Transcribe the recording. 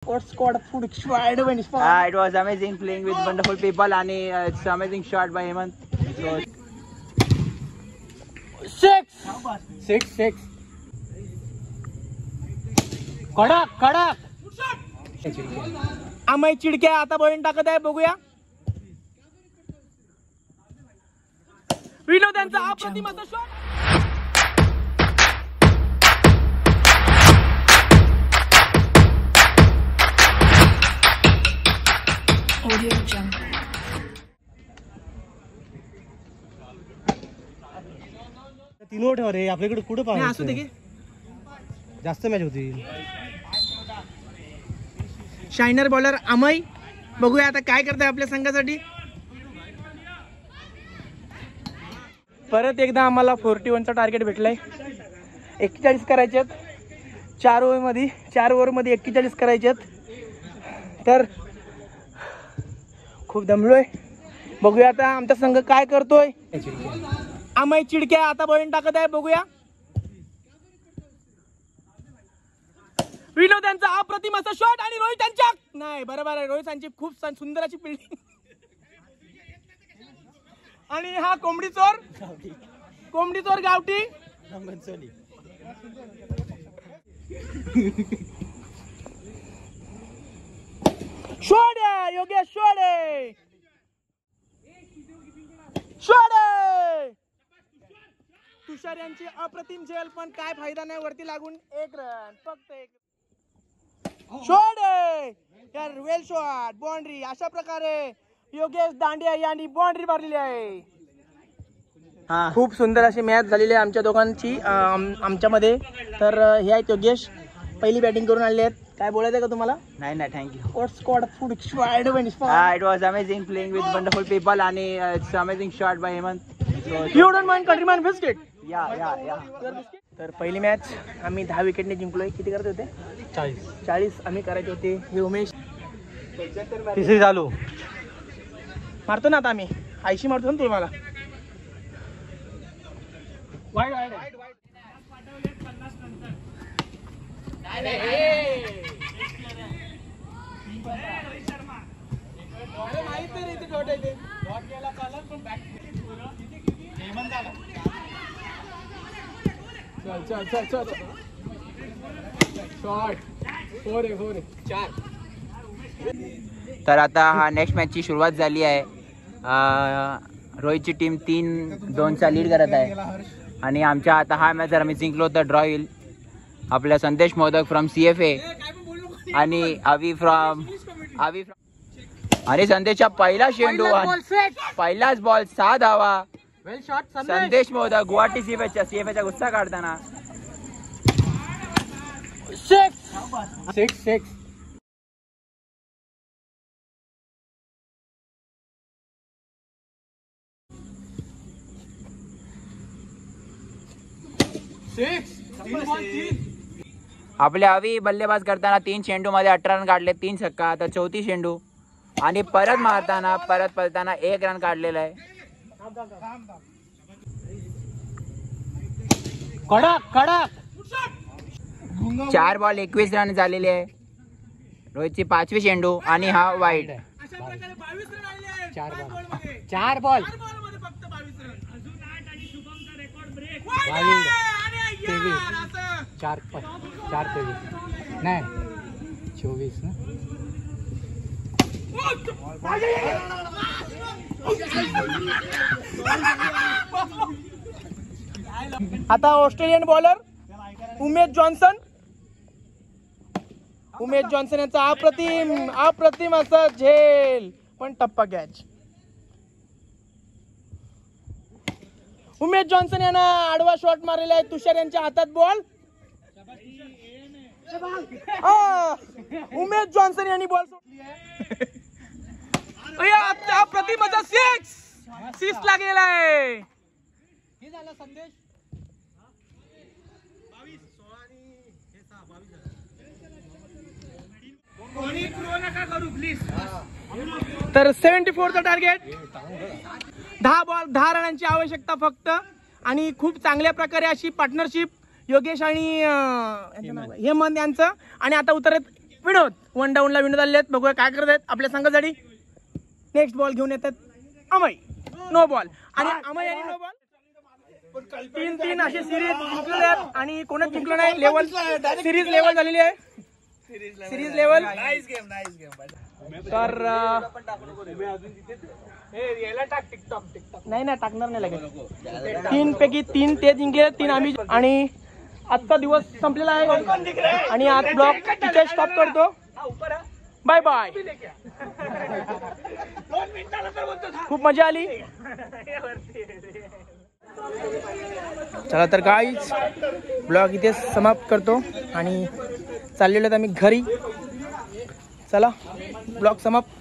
What squad food expired when it's It was amazing playing with wonderful people and it's amazing shot by Hemant. Six. कडक आम्ही चिडक्या आता bowling टाकत आहे बघूया. विनोद यांचा अप्रतिम असा शॉट. तीन ठेवा रे आपल्याकडे कुठं पाहू असू दे की जास्त मॅच होती. शायनर बॉलर अमय बघूया आता काय करताय आपल्या संघासाठी. परत एकदा आम्हाला 41चा टार्गेट भेटलाय. 41 करायचे आहेत 4 ओव्हरमध्ये 41 करायचे आहेत. तर खूप दमलोय. बघूया आता आमचा संघ काय करतोय. अमय चिडक्या आता बॉलिंग टाकत आहे बघूया. विनोद यांचा अप्रतिम असा शॉट आणि रोहित यांच्या नाही बरोबर आहे. रोहित यांची खूप सुंदर अशी फिल्डिंग आणि हा कोंबडी चोर गावठी शोडे योगेश शोडे तुषार यांची अप्रतिम झेल पण काय फायदा नाही. वरती लागून 1 रन फक्त 1. शोडे यार वेल शॉट बाउंड्री. अशा प्रकारे योगेश दांडिया यांनी बाउंड्री मारलेली आहे. खूप सुंदर अशी मॅच झालेली आहे आमच्या दोघांची आमच्यामध्ये. तर हे आहेत योगेश पहिली बॅटिंग करून आले आहेत. काय बोलायचं का तुम्हाला. नाही thank you. What squad food expired when it's It was amazing playing with wonderful people and it's amazing shot by Hemant. You don't mind countryman biscuit. Yeah. तर पहिली मॅच आम्ही 10 विकेटने जिंकलोय. किती करत होते 40 आम्ही करायचे होते. हे उमेश तिसरी चालू मारतो ना आता आम्ही 80 मारतो ना तुम्हाला. तर आता हा नेक्स्ट मॅचची सुरुवात झाली आहे. रोहितची टीम 3-2चा लीड करत आहे आणि आमच्या आता हा मॅच जर आम्ही जिंकलो तर ड्रॉ होईल. आपल्या संदेश मोदक फ्रॉम CFA आणि अवी फ्रॉम आणि संदेशचा पहिला शेंडू पहिलाच बॉल 6 धावा. संदेश मोदक गुवाहाटी CFAचा गुस्सा काढताना 6 आपल्या अवी बल्लेबाज करताना 3 चेंडू मध्ये 18 रन काढले. 3 छक्का. आता 34 चेंडू आणि परत मारताना पळताना 1 रन काढलेला आहे. कडक 4 बॉल 21 रन झालेले आहे. रोहितची 5वी चेंडू आणि हा वाईड. 4 बॉल 4-23 नाही 24 ना. आता ऑस्ट्रेलियन बॉलर उमेश जॉन्सन यांचा अप्रतिम असा झेल पण टप्पा कॅच. उमेश जॉन्सन यांना आडवा शॉट मारलेला आहे. तुषार यांच्या हातात बॉल. उमेश जॉन्सन यांनी बॉल सोडली आहे. अप्रतिम असा 6 लागलेला आहे. हे झाला संदेश. तर 74चा टार्गेट. 10 रनांची आवश्यकता फक्त आणि खूप चांगल्या प्रकारे अशी पार्टनरशिप योगेश आणि हेमंत यांचं आणि आता उतरत विनोद. 1 डाऊनला विनोद आले आहेत. बघूया काय करत आहेत आपल्या संघासाठी. नेक्स्ट बॉल घेऊन येतात अमय. नो बॉल आणि अमय आणि नो बॉल. 3-3 अशी सिरीज जिंकलेले आहेत आणि कोणच जिंकलं नाही. लेवल सिरीज लेवल झालेली आहे. Series level. तर नाही ना टाकणार नाही लगेच. 3 पैकी 3 ते जिंकले, 3 आम्ही. आणि आजचा दिवस संपलेला आहे आणि आज ब्लॉग इथे स्टॉप करतो. Bye bye. खूप मजा आली. चला तर गाईज ब्लॉग इथे समाप्त करतो आणि चाललेलो आम्ही घरी. चला ब्लॉग समाप्त.